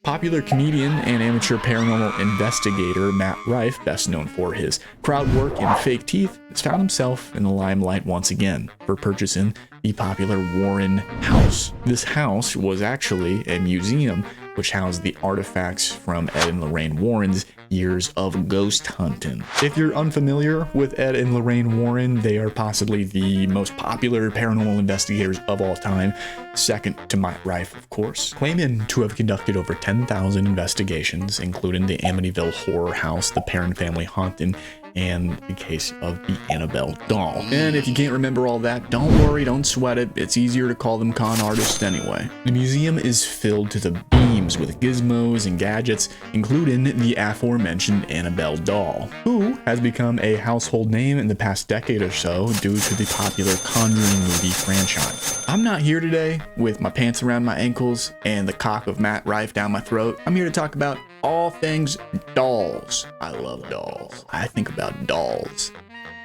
Popular comedian and amateur paranormal investigator Matt Rife, best known for his crowd work and fake teeth, has found himself in the limelight once again for purchasing the popular Warren house. This house was actually a museum which housed the artifacts from Ed and Lorraine Warren's years of ghost hunting. If you're unfamiliar with Ed and Lorraine Warren, they are possibly the most popular paranormal investigators of all time, second to Matt Rife, of course, claiming to have conducted over 10,000 investigations, including the Amityville Horror House, the Perron family haunting, and the case of the Annabelle doll. And if you can't remember all that, don't worry, don't sweat it. It's easier to call them con artists anyway. The museum is filled to the beams with gizmos and gadgets, including the aforementioned Annabelle doll, who has become a household name in the past decade or so due to the popular Conjuring movie franchise. I'm not here today with my pants around my ankles and the cock of Matt Rife down my throat. I'm here to talk about all things dolls. I love dolls. I think about dolls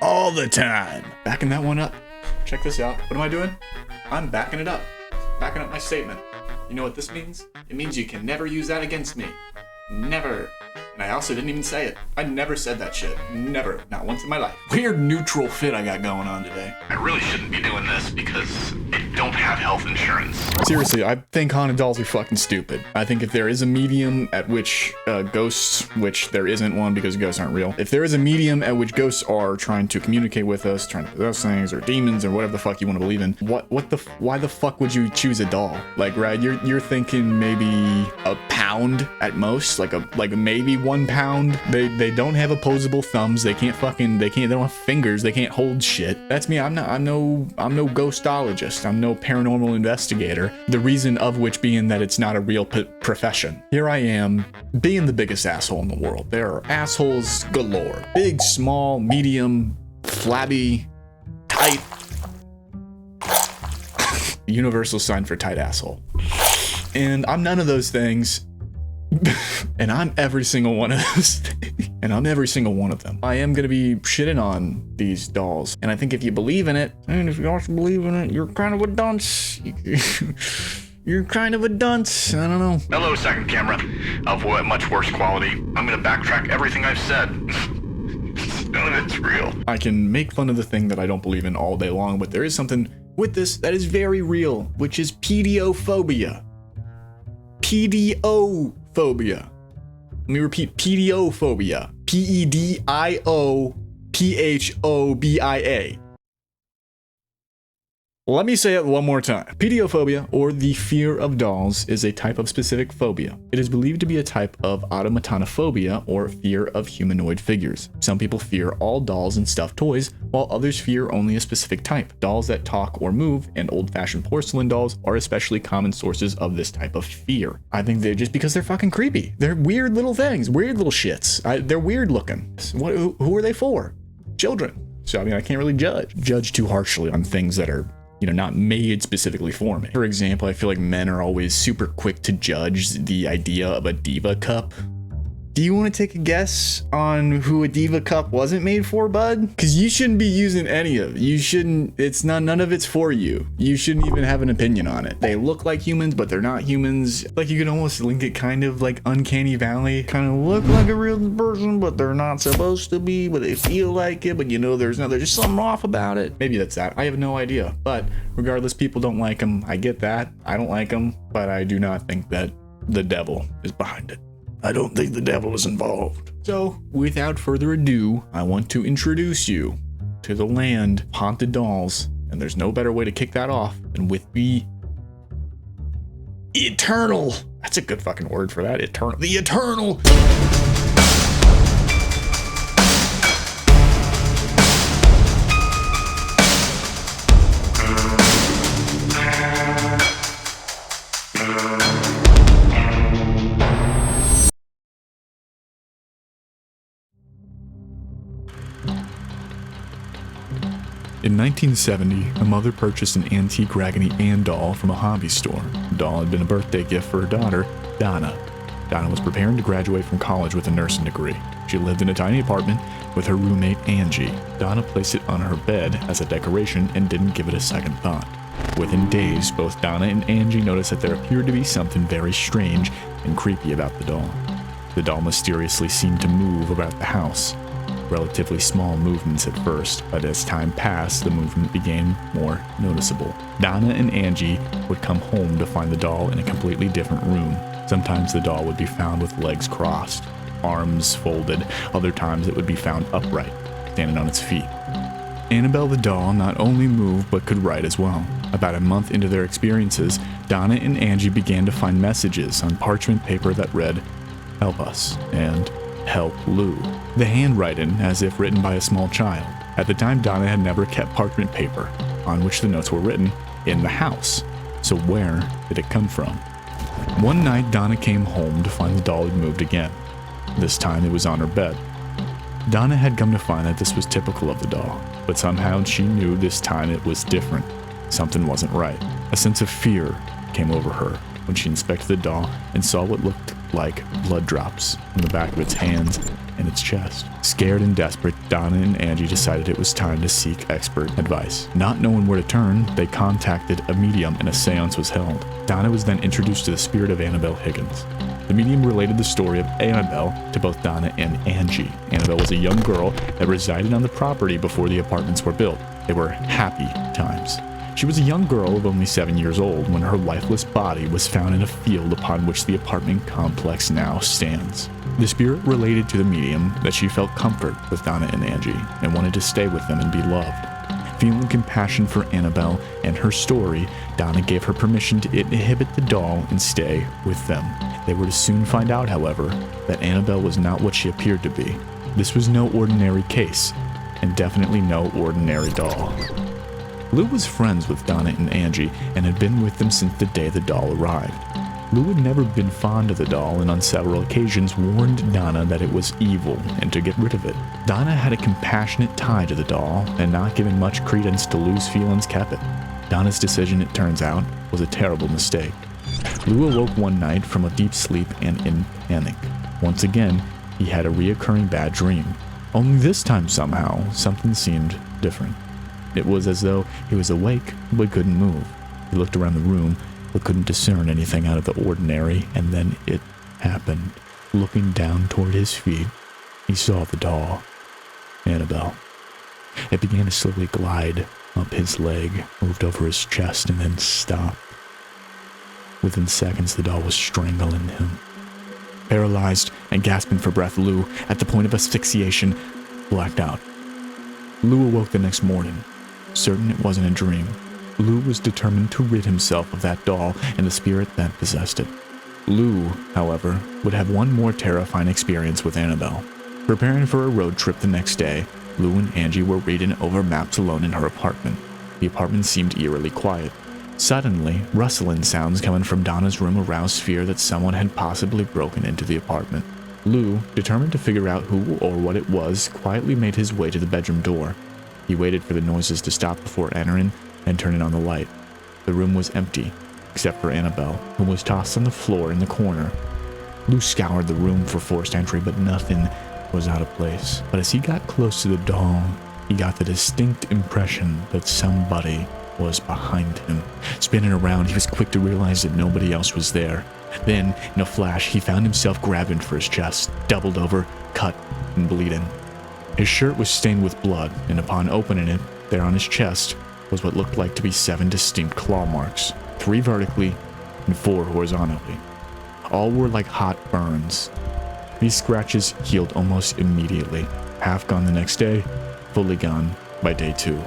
all the time. Backing that one up. Check this out. What am I doing? I'm backing it up. Backing up my statement. You know what this means? It means you can never use that against me. Never. And I also didn't even say it. I never said that shit. Never. Not once in my life. Weird neutral fit I got going on today. I really shouldn't be doing this because I don't have health insurance. Seriously, I think haunted dolls are fucking stupid. I think if there is a medium at which ghosts, which there isn't one because ghosts aren't real, if there is a medium at which ghosts are trying to communicate with us, trying to possess things, or demons, or whatever the fuck you want to believe in, why the fuck would you choose a doll? Like, right, you're thinking maybe a pound at most, like maybe 1 pound. They don't have opposable thumbs. They don't have fingers. They can't hold shit. That's me. I'm no ghostologist. I'm no paranormal investigator. The reason of which being that it's not a real profession. Here I am, being the biggest asshole in the world. There are assholes galore. Big, small, medium, flabby, tight. Universal sign for tight asshole. And I'm none of those things. And I'm every single one of those things. And I'm every single one of them. I am going to be shitting on these dolls. And I think if you believe in it, and if you also believe in it, you're kind of a dunce. You're kind of a dunce. I don't know. Hello, second camera. Of much worse quality. I'm going to backtrack everything I've said. None of it's real. I can make fun of the thing that I don't believe in all day long, but there is something with this that is very real, which is pediophobia. Pediophobia. Let me repeat, pediophobia. Pediophobia. Let me say it one more time. Pediophobia, or the fear of dolls, is a type of specific phobia. It is believed to be a type of automatonophobia, or fear of humanoid figures. Some people fear all dolls and stuffed toys, while others fear only a specific type. Dolls that talk or move, and old-fashioned porcelain dolls are especially common sources of this type of fear. I think they're just because they're fucking creepy. They're weird little things, weird little shits. They're weird looking. Who are they for? Children. So, I mean, I can't really judge too harshly on things that are, you know, not made specifically for me. For example, I feel like men are always super quick to judge the idea of a diva cup. Do you want to take a guess on who a diva cup wasn't made for, bud? Because you shouldn't be using any of it. You shouldn't, none of it's for you. You shouldn't even have an opinion on it. They look like humans, but they're not humans. Like, you can almost link it kind of like Uncanny Valley. Kind of look like a real person, but they're not supposed to be, but they feel like it, but you know, there's just something off about it. Maybe that's that. I have no idea. But regardless, people don't like them. I get that. I don't like them, but I do not think that the devil is behind it. I don't think the devil is involved. So, without further ado, I want to introduce you to the land of haunted dolls, and there's no better way to kick that off than with the eternal. That's a good fucking word for that. Eternal. The eternal. In 1970, a mother purchased an antique Raggedy Ann doll from a hobby store. The doll had been a birthday gift for her daughter, Donna. Donna was preparing to graduate from college with a nursing degree. She lived in a tiny apartment with her roommate, Angie. Donna placed it on her bed as a decoration and didn't give it a second thought. Within days, both Donna and Angie noticed that there appeared to be something very strange and creepy about the doll. The doll mysteriously seemed to move about the house. Relatively small movements at first, but as time passed, the movement became more noticeable. Donna and Angie would come home to find the doll in a completely different room. Sometimes the doll would be found with legs crossed, arms folded. Other times it would be found upright, standing on its feet. Annabelle the doll not only moved but could write as well. About a month into their experiences, Donna and Angie began to find messages on parchment paper that read, "Help us," and "Help Lou." The handwriting, as if written by a small child. At the time, Donna had never kept parchment paper on which the notes were written in the house. So where did it come from? One night, Donna came home to find the doll had moved again. This time it was on her bed. Donna had come to find that this was typical of the doll, but somehow she knew this time it was different. Something wasn't right. A sense of fear came over her when she inspected the doll and saw what looked like blood drops on the back of its hands and its chest. Scared and desperate, Donna and Angie decided it was time to seek expert advice. Not knowing where to turn, they contacted a medium and a seance was held. Donna was then introduced to the spirit of Annabelle Higgins. The medium related the story of Annabelle to both Donna and Angie. Annabelle was a young girl that resided on the property before the apartments were built. They were happy times. She was a young girl of only 7 years old when her lifeless body was found in a field upon which the apartment complex now stands. The spirit related to the medium that she felt comfort with Donna and Angie and wanted to stay with them and be loved. Feeling compassion for Annabelle and her story, Donna gave her permission to inhibit the doll and stay with them. They were to soon find out, however, that Annabelle was not what she appeared to be. This was no ordinary case, and definitely no ordinary doll. Lou was friends with Donna and Angie and had been with them since the day the doll arrived. Lou had never been fond of the doll and on several occasions warned Donna that it was evil and to get rid of it. Donna had a compassionate tie to the doll and not given much credence to Lou's feelings kept it. Donna's decision, it turns out, was a terrible mistake. Lou awoke one night from a deep sleep and in panic. Once again, he had a reoccurring bad dream. Only this time somehow, something seemed different. It was as though he was awake but couldn't move. He looked around the room but couldn't discern anything out of the ordinary, and then it happened. Looking down toward his feet, he saw the doll, Annabelle. It began to slowly glide up his leg, moved over his chest, and then stopped. Within seconds, the doll was strangling him. Paralyzed and gasping for breath, Lou, at the point of asphyxiation, blacked out. Lou awoke the next morning, certain it wasn't a dream. Lou was determined to rid himself of that doll and the spirit that possessed it. Lou, however, would have one more terrifying experience with Annabelle. Preparing for a road trip the next day, Lou and Angie were reading over maps alone in her apartment. The apartment seemed eerily quiet. Suddenly, rustling sounds coming from Donna's room aroused fear that someone had possibly broken into the apartment. Lou, determined to figure out who or what it was, quietly made his way to the bedroom door. He waited for the noises to stop before entering and turning on the light. The room was empty, except for Annabelle, who was tossed on the floor in the corner. Lou scoured the room for forced entry, but nothing was out of place. But as he got close to the doll, he got the distinct impression that somebody was behind him. Spinning around, he was quick to realize that nobody else was there. Then, in a flash, he found himself grabbing for his chest, doubled over, cut, and bleeding. His shirt was stained with blood, and upon opening it, there on his chest was what looked like to be 7 distinct claw marks, 3 vertically and 4 horizontally. All were like hot burns. These scratches healed almost immediately, half gone the next day, fully gone by day 2.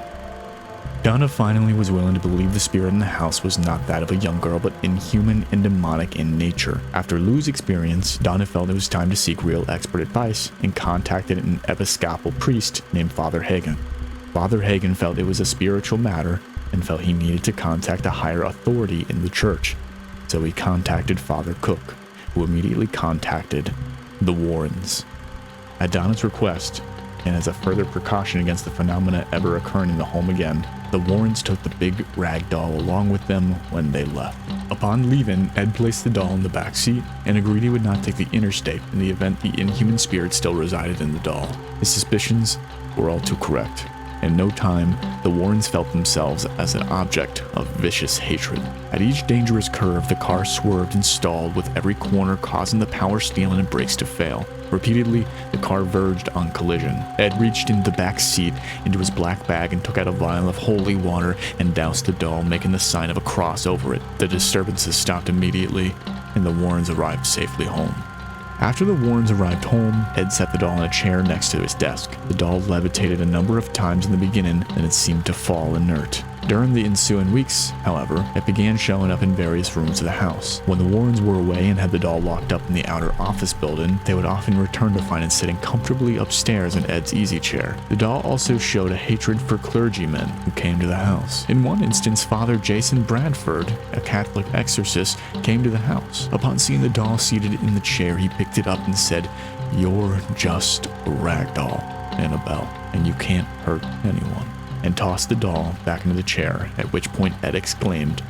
Donna finally was willing to believe the spirit in the house was not that of a young girl, but inhuman and demonic in nature. After Lou's experience, Donna felt it was time to seek real expert advice and contacted an Episcopal priest named Father Hagen. Father Hagen felt it was a spiritual matter and felt he needed to contact a higher authority in the church. So he contacted Father Cook, who immediately contacted the Warrens. At Donna's request, and as a further precaution against the phenomena ever occurring in the home again, the Warrens took the big rag doll along with them when they left. Upon leaving, Ed placed the doll in the back seat and agreed he would not take the interstate in the event the inhuman spirit still resided in the doll. His suspicions were all too correct. In no time, the Warrens felt themselves as an object of vicious hatred. At each dangerous curve, the car swerved and stalled, with every corner causing the power steering and brakes to fail. Repeatedly, the car verged on collision. Ed reached into the back seat into his black bag and took out a vial of holy water and doused the doll, making the sign of a cross over it. The disturbances stopped immediately, and the Warrens arrived safely home. After the Warrens arrived home, Ed set the doll in a chair next to his desk. The doll levitated a number of times in the beginning, then it seemed to fall inert. During the ensuing weeks, however, it began showing up in various rooms of the house. When the Warrens were away and had the doll locked up in the outer office building, they would often return to find it sitting comfortably upstairs in Ed's easy chair. The doll also showed a hatred for clergymen who came to the house. In one instance, Father Jason Bradford, a Catholic exorcist, came to the house. Upon seeing the doll seated in the chair, he picked it up and said, "You're just a rag doll, Annabelle, and you can't hurt anyone," and tossed the doll back into the chair, at which point Ed exclaimed,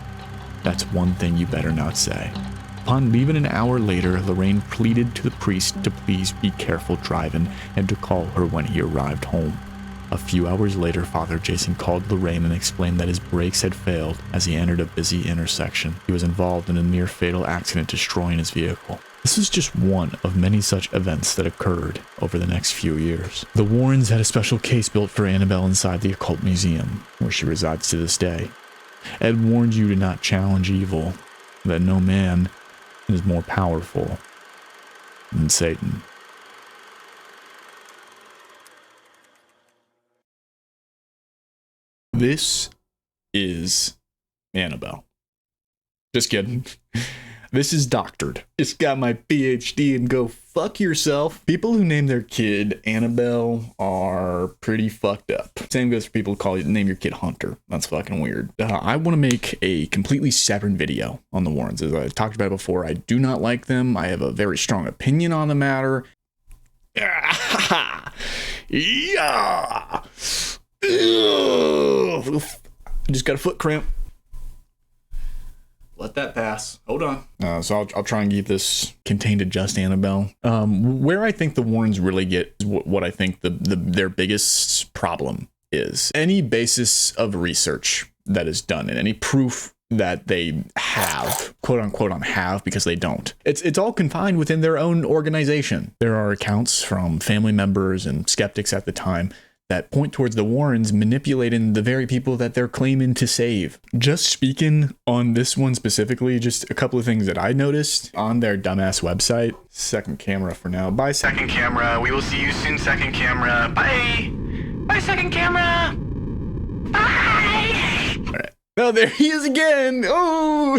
"That's one thing you better not say." Upon leaving an hour later, Lorraine pleaded to the priest to please be careful driving and to call her when he arrived home. A few hours later, Father Jason called Lorraine and explained that his brakes had failed as he entered a busy intersection. He was involved in a near-fatal accident, destroying his vehicle. This is just one of many such events that occurred over the next few years. The Warrens had a special case built for Annabelle inside the Occult Museum, where she resides to this day. Ed warned you to not challenge evil, that no man is more powerful than Satan. This is Annabelle. Just kidding. This is doctored. It's got my PhD and go fuck yourself. People who name their kid Annabelle are pretty fucked up. Same goes for people who name your kid Hunter. That's fucking weird. I want to make a completely separate video on the Warrens. As I talked about before, I do not like them. I have a very strong opinion on the matter. Yeah. I just got a foot cramp. Let that pass. Hold on. So I'll try and keep this contained to just Annabelle. Where I think the Warrens really get what I think their biggest problem is. Any basis of research that is done and any proof that they have, quote unquote, have, because they don't. It's all confined within their own organization. There are accounts from family members and skeptics at the time that point towards the Warrens manipulating the very people that they're claiming to save. Just speaking on this one specifically, just a couple of things that I noticed on their dumbass website. Second camera for now. Bye, Second camera. We will see you soon, second camera. Bye. Bye, second camera. Bye. All right. Oh, there he is again. Oh,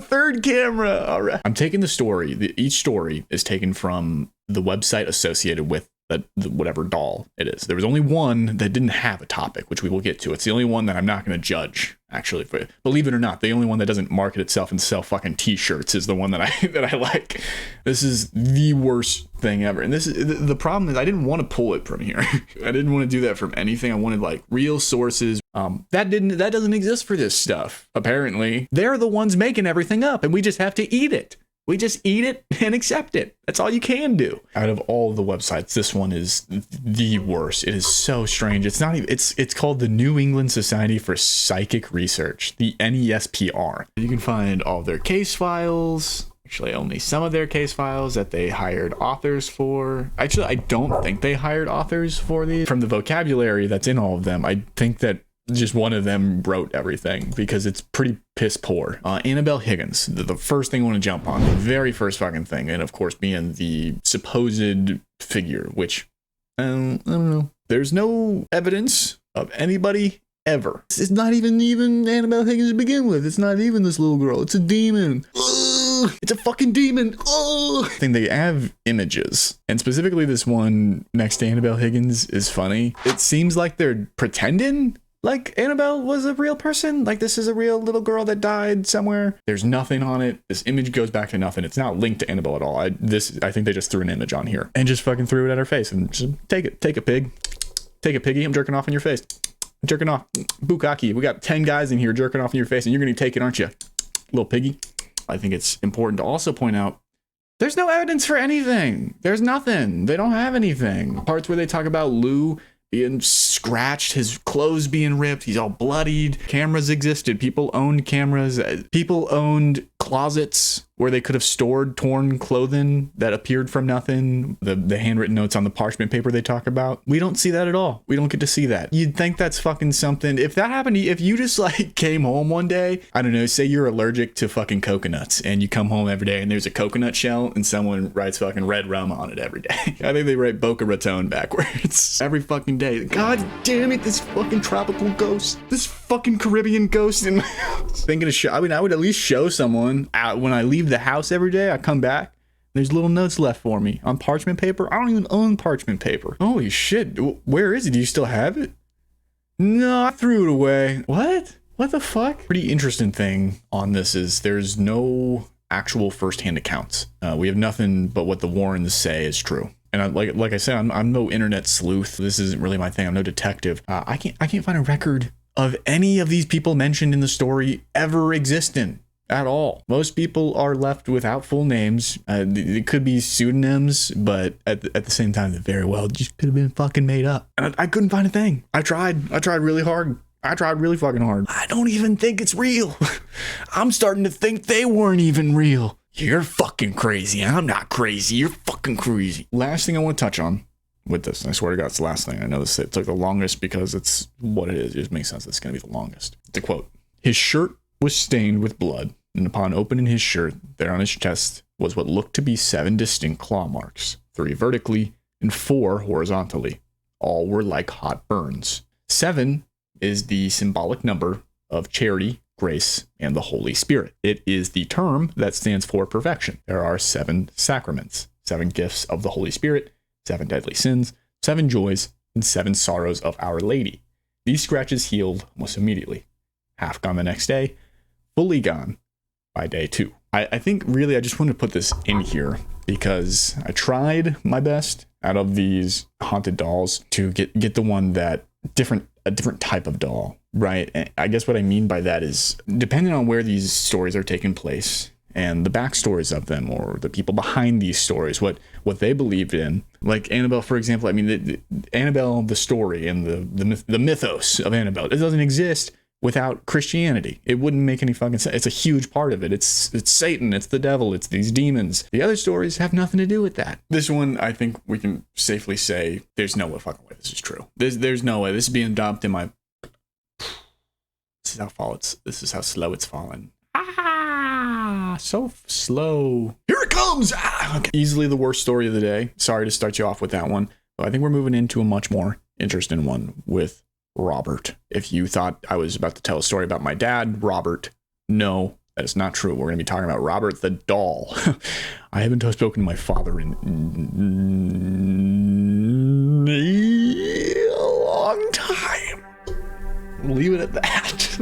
third camera. All right. I'm taking the story. Each story is taken from the website associated with whatever doll it is. There was only one that didn't have a topic, which we will get to. It's the only one that I'm not going to judge, actually. Believe it or not, the only one that doesn't market itself and sell fucking t-shirts is the one that I like. This is the worst thing ever. And this is the problem is I didn't want to pull it from here. I didn't want to do that from anything. I wanted like real sources. That doesn't exist for this stuff. Apparently, they're the ones making everything up, and we just have to eat it. We just eat it and accept it. That's all you can do. Out of all the websites, this one is the worst. It is so strange. It's not even, it's called the New England Society for Psychic Research, the NESPR. You can find all their case files. Actually, only some of their case files that they hired authors for. Actually, I don't think they hired authors for these. From the vocabulary that's in all of them, I think that just one of them wrote everything because it's pretty piss poor. Annabelle Higgins, the first thing I want to jump on, the very first fucking thing, and of course being the supposed figure, which, I don't know. There's no evidence of anybody ever. It's not even Annabelle Higgins to begin with. It's not even this little girl. It's a demon. Ugh, it's a fucking demon. Ugh. I think they have images, and specifically this one next to Annabelle Higgins is funny. It seems like they're pretending like Annabelle was a real person, like this is a real little girl that died somewhere. There's nothing on it. This image goes back to nothing. It's not linked to Annabelle at all. I think they just threw an image on here and just fucking threw it at her face and just take it, pig, take it, piggy. I'm jerking off in your face. I'm jerking off. Bukkake. We got 10 guys in here jerking off in your face, and you're gonna take it, aren't you, little piggy? I think it's important to also point out there's no evidence for anything. There's nothing. They don't have anything. Parts where they talk about Lou being scratched, his clothes being ripped, he's all bloodied. Cameras existed. People owned cameras. People owned closets where they could have stored torn clothing that appeared from nothing. The handwritten notes on the parchment paper they talk about. We don't see that at all. We don't get to see that. You'd think that's fucking something. If that happened, if you just like came home one day, I don't know, say you're allergic to fucking coconuts and you come home every day and there's a coconut shell and someone writes fucking red rum on it every day. I think they write Boca Raton backwards every fucking day. God damn it, this fucking tropical ghost. This fucking Caribbean ghost in my house. Thinking of show. I mean, I would at least show someone when I leave the house every day. I come back. There's little notes left for me on parchment paper. I don't even own parchment paper. Holy shit. Where is it? Do you still have it? No, I threw it away. What? What the fuck? Pretty interesting thing on this is there's no actual firsthand accounts. We have nothing but what the Warrens say is true. And like I said, I'm no internet sleuth. This isn't really my thing. I'm no detective. I can't find a record of any of these people mentioned in the story ever existing at all. Most people are left without full names. It could be pseudonyms, but at the same time, they very well just could have been fucking made up. And I couldn't find a thing. I tried really hard. I tried really fucking hard. I don't even think it's real. I'm starting to think they weren't even real. You're fucking crazy. I'm not crazy. You're fucking crazy. Last thing I want to touch on with this, and I swear to God, it's the last thing. I know this it took the longest because it's what it is. It just makes sense. It's going to be the longest. The quote: "His shirt was stained with blood, and upon opening his shirt, there on his chest was what looked to be 7 distinct claw marks, 3 vertically and 4 horizontally. All were like hot burns. 7 is the symbolic number of charity, grace, and the Holy Spirit. It is the term that stands for perfection. There are 7 sacraments, 7 gifts of the Holy Spirit, 7 deadly sins, 7 joys, and 7 sorrows of Our Lady. These scratches healed almost immediately. Half gone the next day, fully gone by day 2. I think really I just wanted to put this in here because I tried my best out of these haunted dolls to get the one that a different type of doll, right? And I guess what I mean by that is depending on where these stories are taking place and the backstories of them or the people behind these stories, what they believed in. Like Annabelle, for example, I mean, Annabelle, the story and the mythos of Annabelle, it doesn't exist without Christianity. It wouldn't make any fucking sense. It's a huge part of it. It's Satan, it's the devil, it's these demons. The other stories have nothing to do with that. This one, I think we can safely say there's no fucking way this is true. There's no way. This is being dumped in my... This is how slow it's falling. So slow. Here it comes! Okay. Easily the worst story of the day. Sorry to start you off with that one. But I think we're moving into a much more interesting one with Robert. If you thought I was about to tell a story about my dad, Robert, no, that is not true. We're going to be talking about Robert the doll. I haven't spoken to my father in a long time. Leave it at that.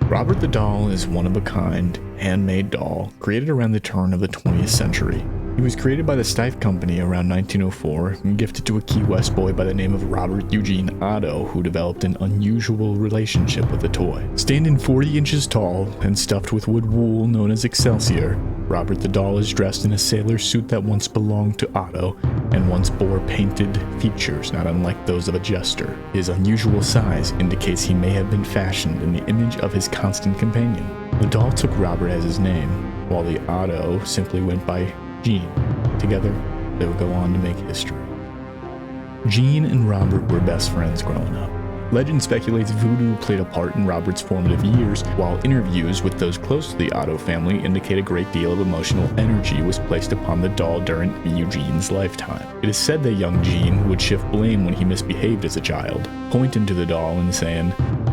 Robert the doll is one-of-a-kind, handmade doll created around the turn of the 20th century. He was created by the Steiff Company around 1904 and gifted to a Key West boy by the name of Robert Eugene Otto, who developed an unusual relationship with the toy. Standing 40 inches tall and stuffed with wood wool known as Excelsior, Robert the doll is dressed in a sailor suit that once belonged to Otto and once bore painted features not unlike those of a jester. His unusual size indicates he may have been fashioned in the image of his constant companion. The doll took Robert as his name, while the Otto simply went by Jean. Together, they would go on to make history. Jean and Robert were best friends growing up. Legend speculates voodoo played a part in Robert's formative years, while interviews with those close to the Otto family indicate a great deal of emotional energy was placed upon the doll during Eugene's lifetime. It is said that young Jean would shift blame when he misbehaved as a child, pointing to the doll and saying,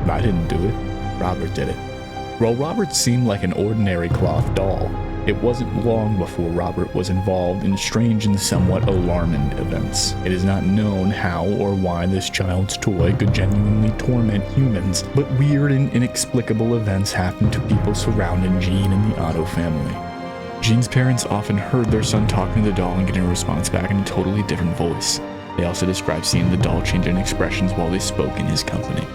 "I didn't do it, Robert did it." While Robert seemed like an ordinary cloth doll, it wasn't long before Robert was involved in strange and somewhat alarming events. It is not known how or why this child's toy could genuinely torment humans, but weird and inexplicable events happened to people surrounding Jean and the Otto family. Jean's parents often heard their son talking to the doll and getting a response back in a totally different voice. They also described seeing the doll changing expressions while they spoke in his company.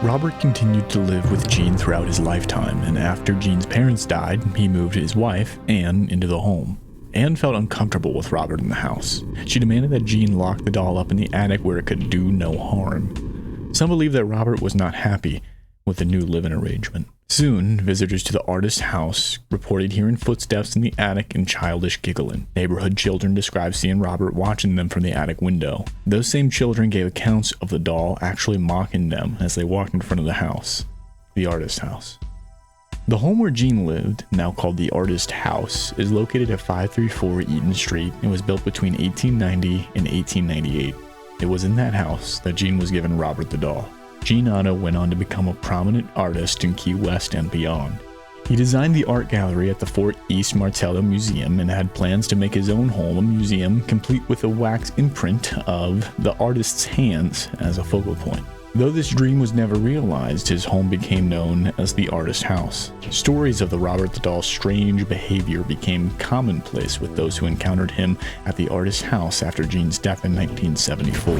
Robert continued to live with Jean throughout his lifetime, and after Jean's parents died, he moved his wife, Anne, into the home. Anne felt uncomfortable with Robert in the house. She demanded that Jean lock the doll up in the attic where it could do no harm. Some believe that Robert was not happy with the new living arrangement. Soon, visitors to the artist's house reported hearing footsteps in the attic and childish giggling. Neighborhood children described seeing Robert watching them from the attic window. Those same children gave accounts of the doll actually mocking them as they walked in front of the house, the artist's house. The home where Jean lived, now called the Artist House, is located at 534 Eaton Street and was built between 1890 and 1898. It was in that house that Jean was given Robert the doll. Jean Otto went on to become a prominent artist in Key West and beyond. He designed the art gallery at the Fort East Martello Museum and had plans to make his own home a museum complete with a wax imprint of the artist's hands as a focal point. Though this dream was never realized, his home became known as the Artist House. Stories of the Robert the Doll's strange behavior became commonplace with those who encountered him at the Artist House after Jean's death in 1974.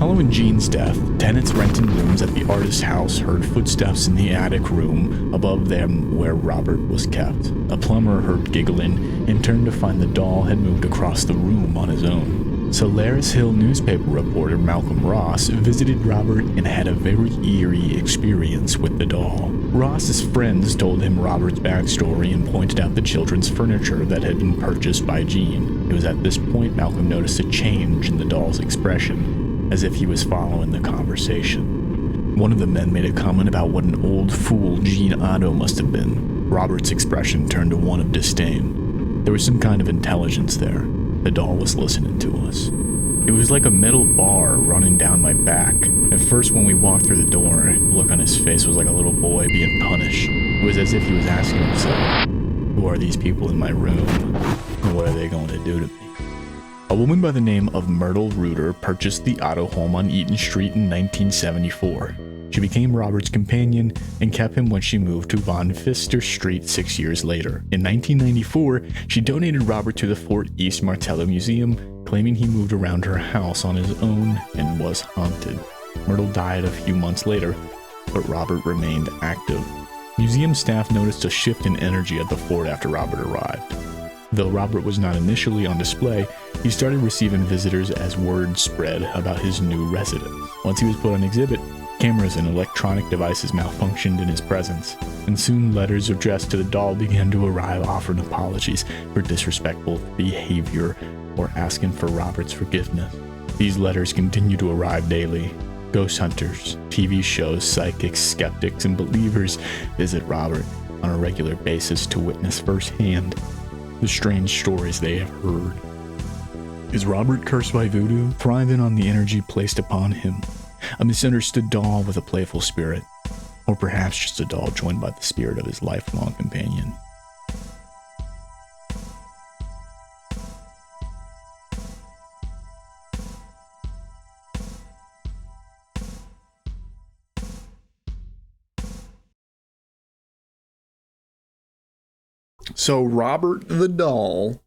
Following Jean's death, tenants renting rooms at the Artist House heard footsteps in the attic room above them where Robert was kept. A plumber heard giggling and turned to find the doll had moved across the room on his own. Solaris Hill newspaper reporter Malcolm Ross visited Robert and had a very eerie experience with the doll. Ross's friends told him Robert's backstory and pointed out the children's furniture that had been purchased by Jean. It was at this point Malcolm noticed a change in the doll's expression, as if he was following the conversation. One of the men made a comment about what an old fool Jean Otto must have been. Robert's expression turned to one of disdain. There was some kind of intelligence there. The doll was listening to us. It was like a metal bar running down my back. At first, when we walked through the door, the look on his face was like a little boy being punished. It was as if he was asking himself, who are these people in my room, and what are they going to do to me? A woman by the name of Myrtle Reuter purchased the Otto home on Eaton Street in 1974. She became Robert's companion and kept him when she moved to Von Pfister Street 6 years later. In 1994, she donated Robert to the Fort East Martello Museum, claiming he moved around her house on his own and was haunted. Myrtle died a few months later, but Robert remained active. Museum staff noticed a shift in energy at the fort after Robert arrived. Though Robert was not initially on display, he started receiving visitors as word spread about his new residence. Once he was put on exhibit, cameras and electronic devices malfunctioned in his presence, and soon letters addressed to the doll began to arrive offering apologies for disrespectful behavior or asking for Robert's forgiveness. These letters continue to arrive daily. Ghost hunters, TV shows, psychics, skeptics, and believers visit Robert on a regular basis to witness firsthand the strange stories they have heard. Is Robert cursed by voodoo, thriving on the energy placed upon him? A misunderstood doll with a playful spirit? Or perhaps just a doll joined by the spirit of his lifelong companion? So Robert the doll.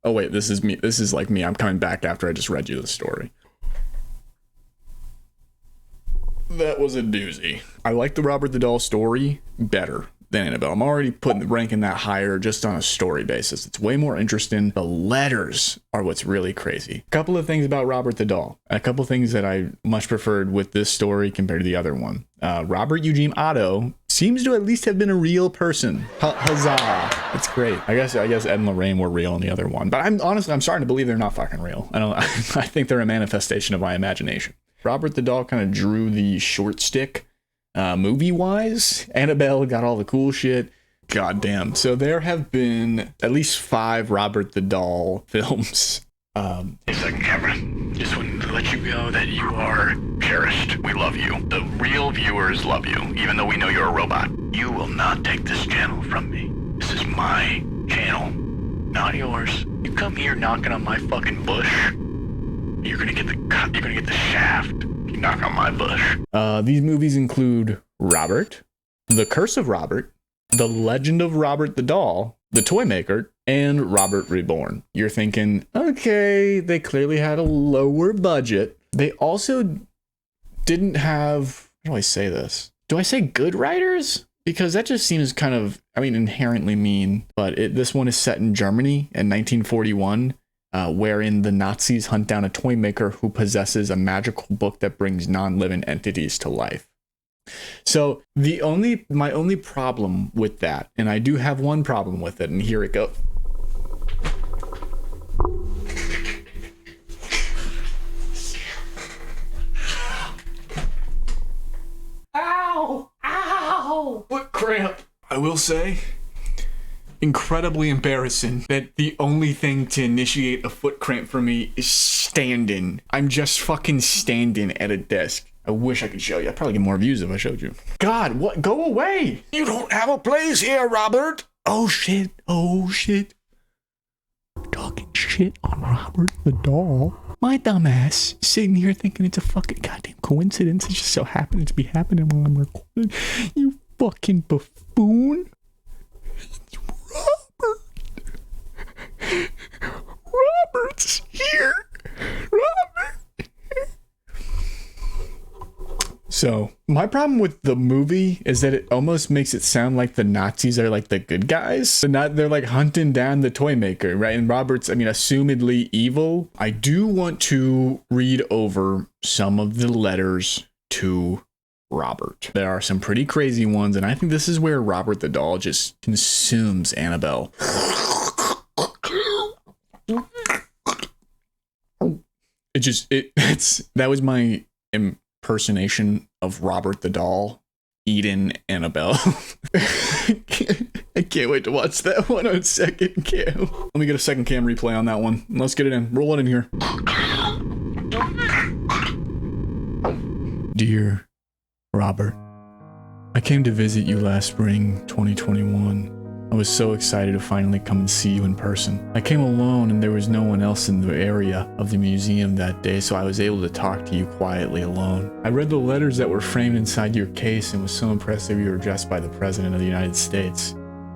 Oh wait, this is me. This is like me. I'm coming back after I just read you the story. That was a doozy. I like the Robert the doll story better than Annabelle. I'm already ranking that higher just on a story basis. It's way more interesting. The letters are what's really crazy. A couple of things about Robert the doll. A couple of things that I much preferred with this story compared to the other one. Robert Eugene Otto seems to at least have been a real person. Huzzah. That's great. I guess Ed and Lorraine were real in the other one. But I'm starting to believe they're not fucking real. I think they're a manifestation of my imagination. Robert the doll kind of drew the short stick movie-wise. Annabelle got all the cool shit. Goddamn. So there have been at least 5 Robert the doll films. Hey, second camera. Just wanted to let you know that you are cherished. We love you. The real viewers love you, even though we know you're a robot. You will not take this channel from me. This is my channel, not yours. You come here knocking on my fucking bush, you're gonna get the shaft. You knock on my bush. These movies include Robert, The Curse of Robert, The Legend of Robert the Doll, The Toy Maker, and Robert Reborn. You're thinking, okay, they clearly had a lower budget. They also didn't have, how do I say this? Do I say good writers? Because that just seems kind of, I mean, inherently mean, but this one is set in Germany in 1941, wherein the Nazis hunt down a toy maker who possesses a magical book that brings non-living entities to life. So my only problem with that, and I do have one problem with it, and here it goes. Ow! Ow! Foot cramp. I will say, incredibly embarrassing that the only thing to initiate a foot cramp for me is standing. I'm just fucking standing at a desk. I wish I could show you. I'd probably get more views if I showed you. God, what? Go away! You don't have a place here, Robert! Oh shit, oh shit. Talking shit on Robert the doll. My dumbass sitting here thinking it's a fucking goddamn coincidence. It just so happened to be happening while I'm recording. You fucking buffoon. It's Robert. Robert's here. Robert. So, my problem with the movie is that it almost makes it sound like the Nazis are like the good guys. They're like hunting down the toy maker, right? And Robert's, I mean, assumedly evil. I do want to read over some of the letters to Robert. There are some pretty crazy ones, and I think this is where Robert the doll just consumes Annabelle. That was my impersonation of Robert the doll eating Annabelle. I can't wait to watch that one on second cam. Let me get a second cam replay on that one. Let's get it in. Roll it in here. Dear Robert, I came to visit you last spring, 2021. I was so excited to finally come and see you in person. I came alone and there was no one else in the area of the museum that day, so I was able to talk to you quietly alone. I read the letters that were framed inside your case and was so impressed that you were addressed by the President of the United States.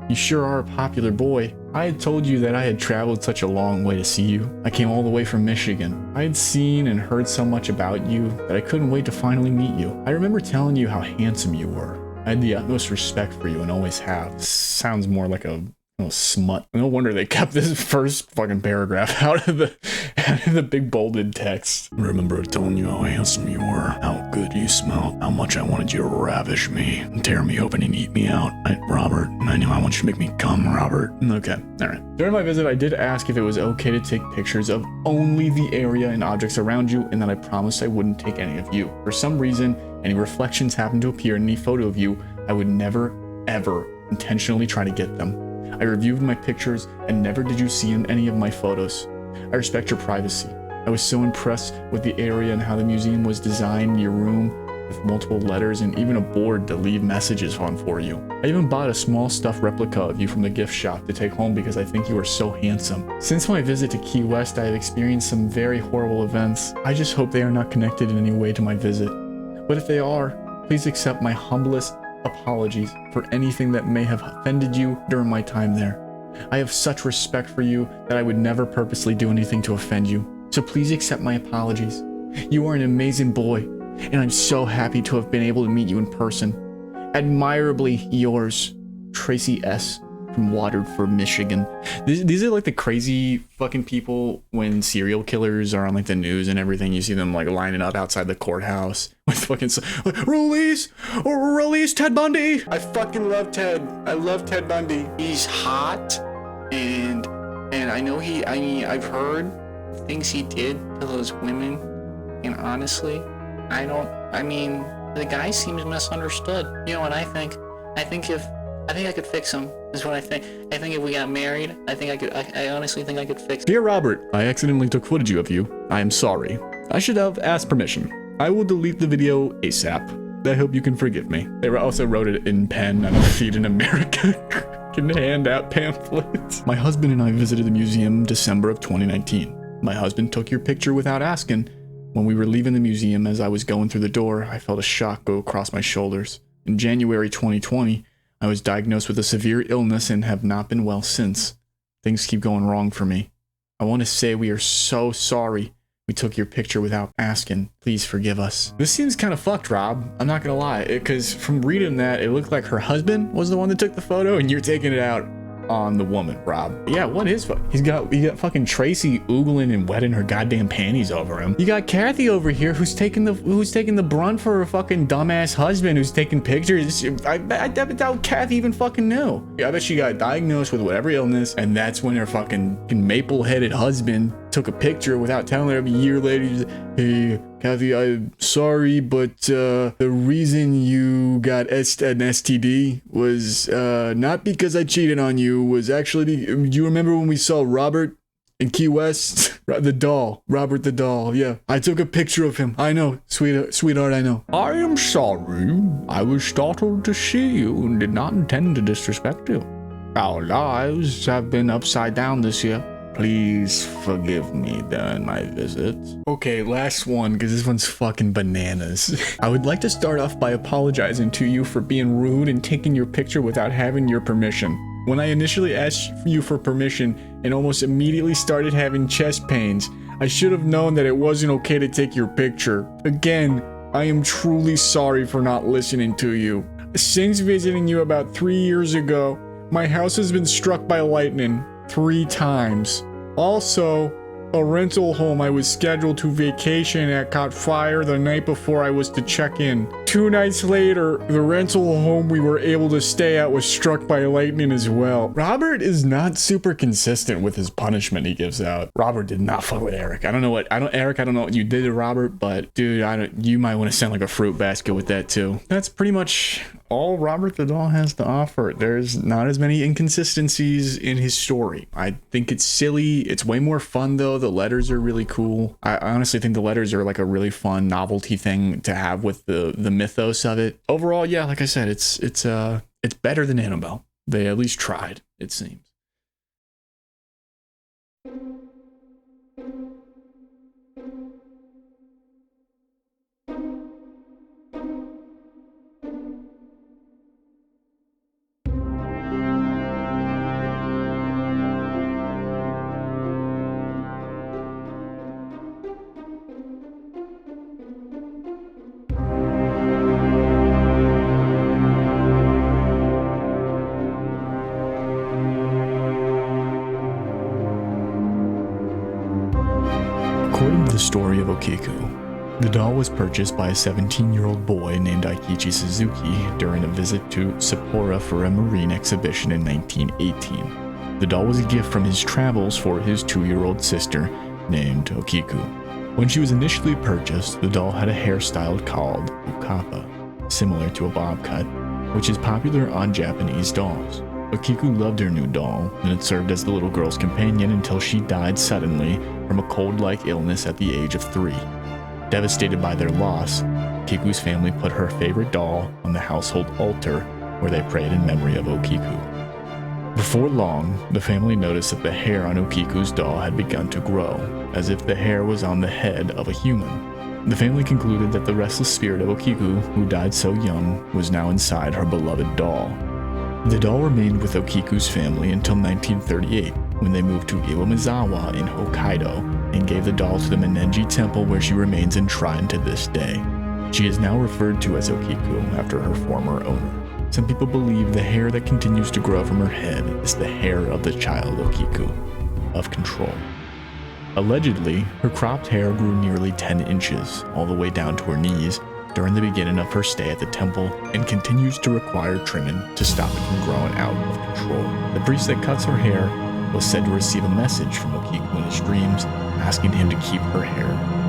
You sure are a popular boy. I had told you that I had traveled such a long way to see you. I came all the way from Michigan. I had seen and heard so much about you that I couldn't wait to finally meet you. I remember telling you how handsome you were. I had the utmost respect for you and always have. Sounds more like a smut. No wonder they kept this first fucking paragraph out of the big bolded text. I remember telling you how handsome you were, how good you smelled, how much I wanted you to ravish me and tear me open and eat me out. Robert, I knew I want you to make me come, Robert. Okay, all right. During my visit, I did ask if it was okay to take pictures of only the area and objects around you, and that I promised I wouldn't take any of you. For some reason, any reflections happened to appear in any photo of you, I would never, ever intentionally try to get them. I reviewed my pictures and never did you see in any of my photos. I respect your privacy. I was so impressed with the area and how the museum was designed, your room with multiple letters and even a board to leave messages on for you. I even bought a small stuffed replica of you from the gift shop to take home because I think you are so handsome. Since my visit to Key West, I have experienced some very horrible events. I just hope they are not connected in any way to my visit. But if they are, please accept my humblest apologies for anything that may have offended you during my time there. I have such respect for you that I would never purposely do anything to offend you. So please accept my apologies. You are an amazing boy, and I'm so happy to have been able to meet you in person. Admirably yours, Tracy S. from Waterford, Michigan. These are like the crazy fucking people when serial killers are on like the news and everything. You see them like lining up outside the courthouse with fucking release Ted Bundy. I fucking love Ted. I love Ted Bundy. He's hot, and I know I've heard things he did to those women, and honestly, the guy seems misunderstood. You know what I think? I think I could fix him, is what I think. I think if we got married, I honestly think I could fix him. Dear Robert, I accidentally took footage of you. I am sorry. I should have asked permission. I will delete the video ASAP. I hope you can forgive me. They also wrote it in pen on a Feed in America can hand out pamphlets. My husband and I visited the museum December of 2019. My husband took your picture without asking. When we were leaving the museum, as I was going through the door, I felt a shock go across my shoulders. In January 2020, I was diagnosed with a severe illness and have not been well since. Things keep going wrong for me. I want to say we are so sorry we took your picture without asking. Please forgive us. This seems kind of fucked, Rob. I'm not gonna lie. Because from reading that, it looked like her husband was the one that took the photo, and you're taking it out on the woman, Rob. Yeah, what is he's got fucking Tracy oogling and wetting her goddamn panties over him. You got Kathy over here who's taking the brunt for her fucking dumbass husband who's taking pictures. I doubt Kathy even fucking knew. I bet she got diagnosed with whatever illness, and that's when her fucking maple-headed husband took a picture without telling her. A year later, he's like, hey, Kathy, I'm sorry, but the reason you got an STD was not because I cheated on you, was actually, do you remember when we saw Robert in Key West? Robert the doll, yeah. I took a picture of him. I know, sweetheart, I know. I am sorry. I was startled to see you and did not intend to disrespect you. Our lives have been upside down this year. Please forgive me during my visit. Okay, last one, because this one's fucking bananas. I would like to start off by apologizing to you for being rude and taking your picture without having your permission. When I initially asked you for permission and almost immediately started having chest pains, I should have known that it wasn't okay to take your picture. Again, I am truly sorry for not listening to you. Since visiting you about 3 years ago, my house has been struck by lightning 3 times. Also, a rental home I was scheduled to vacation at caught fire the night before I was to check in. 2 nights later, the rental home we were able to stay at was struck by lightning as well. Robert is not super consistent with his punishment he gives out. Robert did not fuck with Eric. Eric, I don't know what you did to Robert, but dude, you might want to send like a fruit basket with that too. That's pretty much all Robert the Doll has to offer. There's not as many inconsistencies in his story. I think it's silly. It's way more fun though. The letters are really cool. I honestly think the letters are like a really fun novelty thing to have with the mythos of it. Overall, yeah, like I said, it's better than Annabelle. They at least tried, it seems. According to the story of Okiku, the doll was purchased by a 17-year-old boy named Aikichi Suzuki during a visit to Sapporo for a marine exhibition in 1918. The doll was a gift from his travels for his 2-year-old sister named Okiku. When she was initially purchased, the doll had a hairstyle called ukappa, similar to a bob cut, which is popular on Japanese dolls. Okiku loved her new doll, and it served as the little girl's companion until she died suddenly from a cold-like illness at the age of 3. Devastated by their loss, Okiku's family put her favorite doll on the household altar where they prayed in memory of Okiku. Before long, the family noticed that the hair on Okiku's doll had begun to grow, as if the hair was on the head of a human. The family concluded that the restless spirit of Okiku, who died so young, was now inside her beloved doll. The doll remained with Okiku's family until 1938, when they moved to Iwamizawa in Hokkaido and gave the doll to the Menenji Temple, where she remains enshrined to this day. She is now referred to as Okiku after her former owner. Some people believe the hair that continues to grow from her head is the hair of the child Okiku, of control. Allegedly, her cropped hair grew nearly 10 inches, all the way down to her knees, during the beginning of her stay at the temple, and continues to require trimming to stop it from growing out of control. The priest that cuts her hair was said to receive a message from Okiku in his dreams, asking him to keep her hair.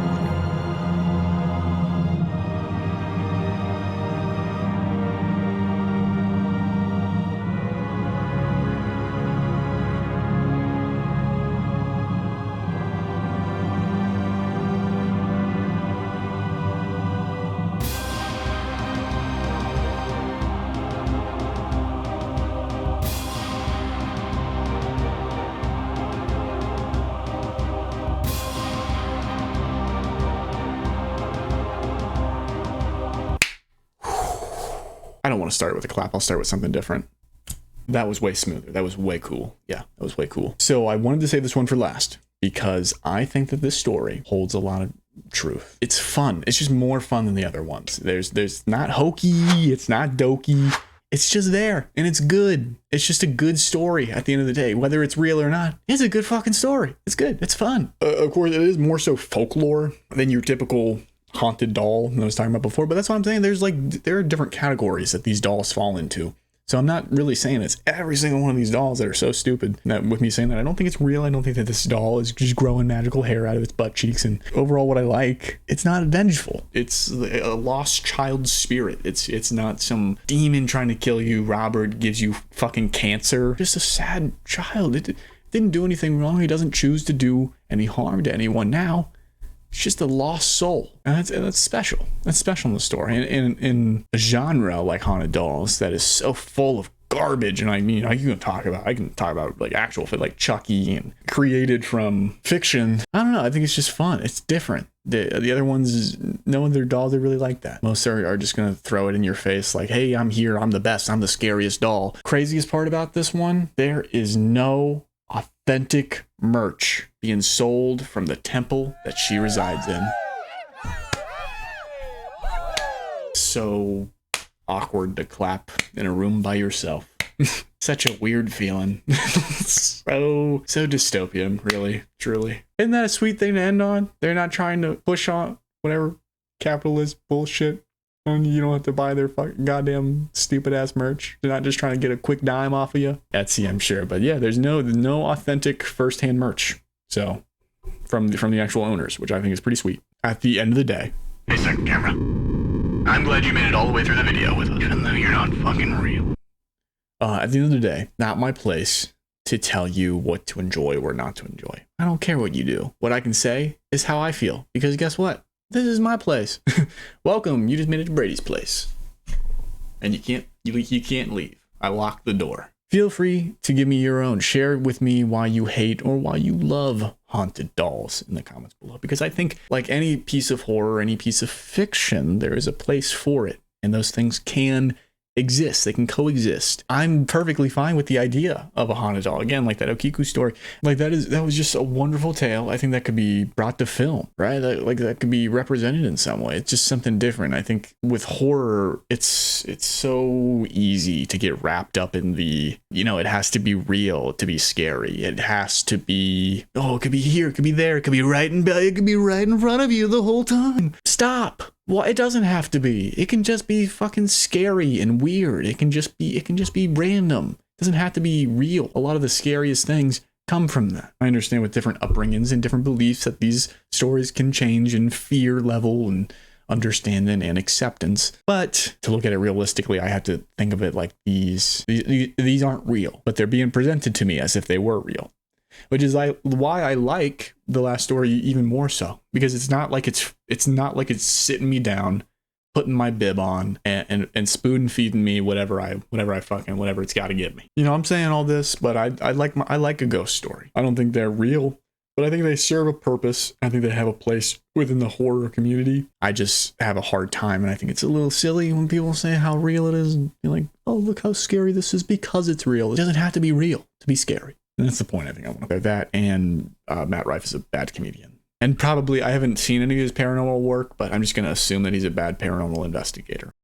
I don't want to start with a clap. I'll start with something different. That was way smoother. That was way cool. Yeah, that was way cool. So I wanted to save this one for last because I think that this story holds a lot of truth. It's fun. It's just more fun than the other ones. There's not hokey. It's not dokey. It's just there and it's good. It's just a good story at the end of the day, whether it's real or not. It's a good fucking story. It's good. It's fun. Of course, it is more so folklore than your typical haunted doll that I was talking about before, but that's what I'm saying. There are different categories that these dolls fall into. So I'm not really saying it's every single one of these dolls that are so stupid. That with me saying that, I don't think it's real. I don't think that this doll is just growing magical hair out of its butt cheeks. And overall, what I like, it's not vengeful. It's a lost child's spirit. It's not some demon trying to kill you. Robert gives you fucking cancer. Just a sad child. It didn't do anything wrong. He doesn't choose to do any harm to anyone now. It's just a lost soul, and that's special. That's special in the story. And in a genre like haunted dolls that is so full of garbage, and I mean, I can talk about like actual fit, like Chucky, and created from fiction. I don't know. I think it's just fun. It's different. The other ones, no other dolls are really like that. Most are just gonna throw it in your face, like, "Hey, I'm here. I'm the best. I'm the scariest doll." Craziest part about this one, there is no authentic merch being sold from the temple that she resides in. So awkward to clap in a room by yourself. Such a weird feeling. so dystopian, really, truly. Isn't that a sweet thing to end on? They're not trying to push on whatever capitalist bullshit. And you don't have to buy their fucking goddamn stupid ass merch. They're not just trying to get a quick dime off of you. Etsy, I'm sure. But yeah, there's no authentic first-hand merch. So from the actual owners, which I think is pretty sweet. At the end of the day. Hey, second camera. I'm glad you made it all the way through the video with us, even though you're not fucking real. At the end of the day, not my place to tell you what to enjoy or not to enjoy. I don't care what you do. What I can say is how I feel. Because guess what? This is my place. Welcome. You just made it to Brady's place. And you can't leave. I locked the door. Feel free to give me your own. Share with me why you hate or why you love haunted dolls in the comments below. Because I think, like any piece of horror, any piece of fiction, there is a place for it. And those things can exist. They can coexist. I'm perfectly fine with the idea of a haunted doll. Again, like that Okiku story, like that was just a wonderful tale. I think that could be brought to film, right? That could be represented in some way. It's just something different. I think with horror, it's so easy to get wrapped up in the, it has to be real to be scary. It has to be, it could be here, it could be there, it could be right in front of you the whole time. Stop. Well, it doesn't have to be. It can just be fucking scary and weird. It can just be random. It doesn't have to be real. A lot of the scariest things come from that. I understand with different upbringings and different beliefs that these stories can change in fear level and understanding and acceptance. But to look at it realistically, I have to think of it like these aren't real, but they're being presented to me as if they were real. Which is why I like the last story even more so, because it's not like it's sitting me down, putting my bib on, and spoon feeding me whatever it's got to get me. I'm saying all this, but I like a ghost story. I don't think they're real, but I think they serve a purpose. I think they have a place within the horror community. I just have a hard time, and I think it's a little silly when people say how real it is. And you're like, oh, look how scary this is because it's real. It doesn't have to be real to be scary. And that's the point I think I want to go. That and Matt Rife is a bad comedian. And probably I haven't seen any of his paranormal work, but I'm just going to assume that he's a bad paranormal investigator.